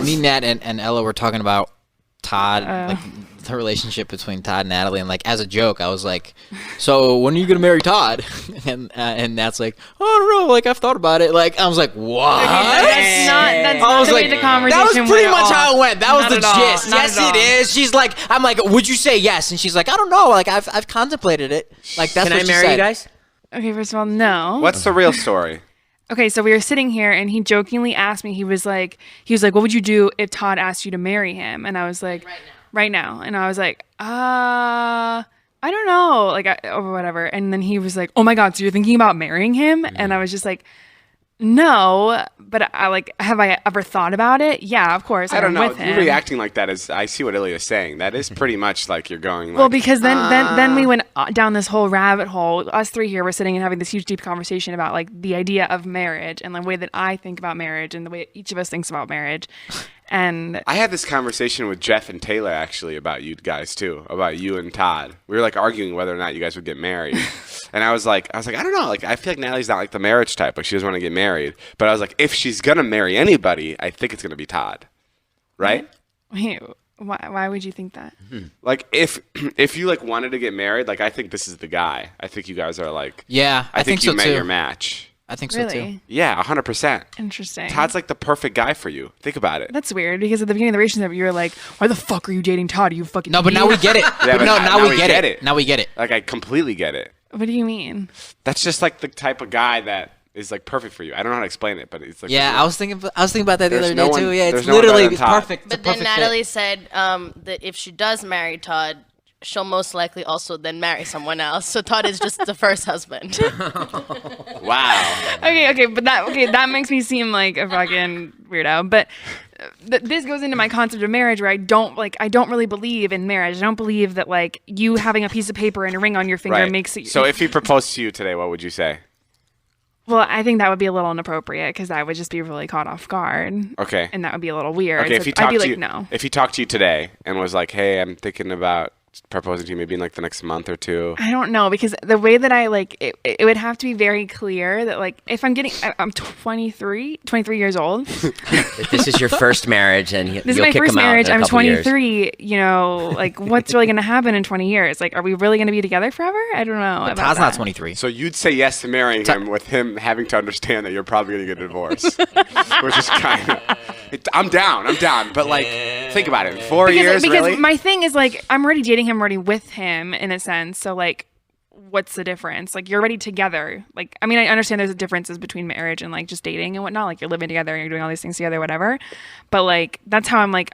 Me, Nat, and Ella were talking about Todd, like the relationship between Todd and Natalie, and like as a joke, I was like, "So when are you gonna marry Todd?" and Nat's like, "Oh, I don't know. Like I've thought about it." Like I was like, "What?" That's not the way the conversation that was pretty much how it went. That was Not the at all. gist. Not Yes, at all. it is. She's like, I'm like, "Would you say yes?" And she's like, "I don't know. Like I've contemplated it." Like that's Can what I she marry said. you guys? Okay, first of all, no. What's the real story? Okay, so we were sitting here, and he jokingly asked me. He was like, "What would you do if Todd asked you to marry him?" And I was like, "Right now." And I was like, I don't know, like, or whatever. And then he was like, "Oh my God, so you're thinking about marrying him?" And I was just like, "No, but have I ever thought about it? Yeah, of course. I don't know. With You him. reacting like that is, I see what Ilya is saying. That is pretty much like you're going like, Well, because then we went down this whole rabbit hole. Us three here were sitting and having this huge, deep conversation about like the idea of marriage and the way that I think about marriage and the way each of us thinks about marriage. And I had this conversation with Jeff and Taylor actually about you guys too, about you and Todd. We were like arguing whether or not you guys would get married. And I was like, I don't know. Like, I feel like Natalie's not like the marriage type. Like, she doesn't want to get married. But I was like, if she's going to marry anybody, I think it's going to be Todd. Right? wait, why would you think that? Like, if you like wanted to get married, like, I think this is the guy. I think you guys are like, Yeah, I think you so met too. your match. I think so too. Really? Yeah, 100%. Interesting. Todd's like the perfect guy for you. Think about it. That's weird because at the beginning of the relationship, you were like, "Why the fuck are you dating Todd? Are you fucking No, but now we get it. Yeah, but no, now now we we get get it. it. Now we get it. Like, I completely get it. What do you mean? That's just like the type of guy that is like perfect for you. I don't know how to explain it, but it's like Yeah, I was thinking about that the There's other no day one- too. Yeah, there's it's no one better literally than Todd. perfect. But then Natalie said that if she does marry Todd, she'll most likely also then marry someone else. So Todd is just the first husband. Wow. Okay, but that makes me seem like a fucking weirdo. But this goes into my concept of marriage, where I don't really believe in marriage. I don't believe that like you having a piece of paper and a ring on your finger Right. makes it. So if he proposed to you today, what would you say? Well, I think that would be a little inappropriate because I would just be really caught off guard. Okay. And that would be a little weird. Okay, So if he I'd talked be to like, you, no. if he talked to you today and was like, "Hey, I'm thinking about proposing to you maybe in like the next month or two." I don't know, because the way that I like it would have to be very clear that like if I'm 23 years old. If this is your first marriage and This you'll is my kick first him out marriage. in a I'm couple years. 23. You know, like what's really going to happen in 20 years? Like, are we really going to be together forever? I don't know. about Todd's not that. 23. So you'd say yes to marrying him with him having to understand that you're probably going to get a divorce, which is kind of. I'm down. But like, think about it. 4 years, Because really? my thing is like I'm already dating him, already with him in a sense. So like, what's the difference? Like, you're already together. Like, I mean, I understand there's differences between marriage and like just dating and whatnot. Like, you're living together and you're doing all these things together, whatever. But like, that's how I'm like.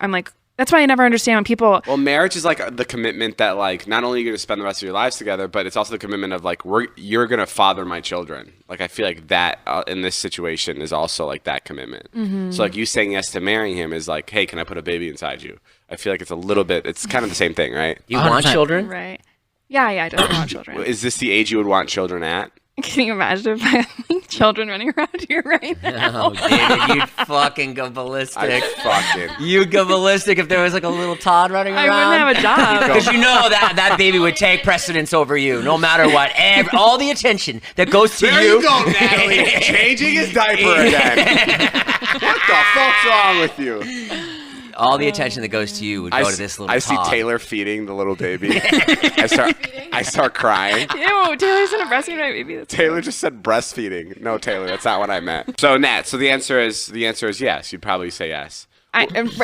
That's why I never understand when people. Well, marriage is like the commitment that like not only are you going to spend the rest of your lives together, but it's also the commitment of like you're going to father my children. Like I feel like that in this situation is also like that commitment. Mm-hmm. So like you saying yes to marrying him is like, hey, can I put a baby inside you? I feel like it's a little bit. It's kind of the same thing, right? You want 100%. children? Right. Yeah, I don't want children. Is this the age you would want children at? Can you imagine if I had children running around here right now? Oh, David, you'd fucking go ballistic. Fucking. You'd go ballistic if there was like a little Todd running I around. wouldn't have a job. Because you know that baby would take precedence over you, no matter what. All the attention that goes to There you go, Natalie. Changing his diaper again. What the fuck's wrong with you? All the attention that goes to you would go to this little I see Todd. Taylor feeding the little baby. I start crying. Ew, Taylor's gonna breastfeed my baby. That's Taylor just said breastfeeding. No, Taylor, that's not what I meant. So Nat, the answer is yes. You'd probably say yes.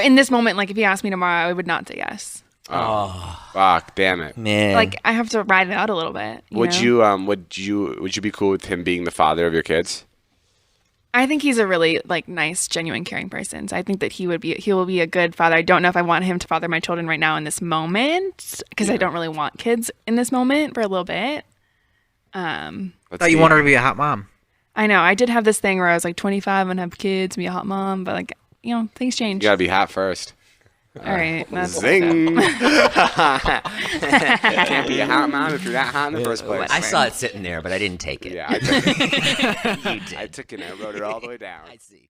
in this moment, like if you asked me tomorrow, I would not say yes. Oh, fuck, damn it. Man. Like I have to ride it out a little bit. Would you be cool with him being the father of your kids? I think he's a really like nice, genuine, caring person. So I think that he will be a good father. I don't know if I want him to father my children right now in this moment because I don't really want kids in this moment for a little bit. I thought you wanted her to be a hot mom. I know. I did have this thing where I was like 25 and have kids, be a hot mom, but like things change. You gotta be hot first. All right, that's Zing! Can't be a hot mom if you're not hot in the first place. I saw it sitting there, but I didn't take it. Yeah, I took it. You did. I took it and I wrote it all the way down. I see.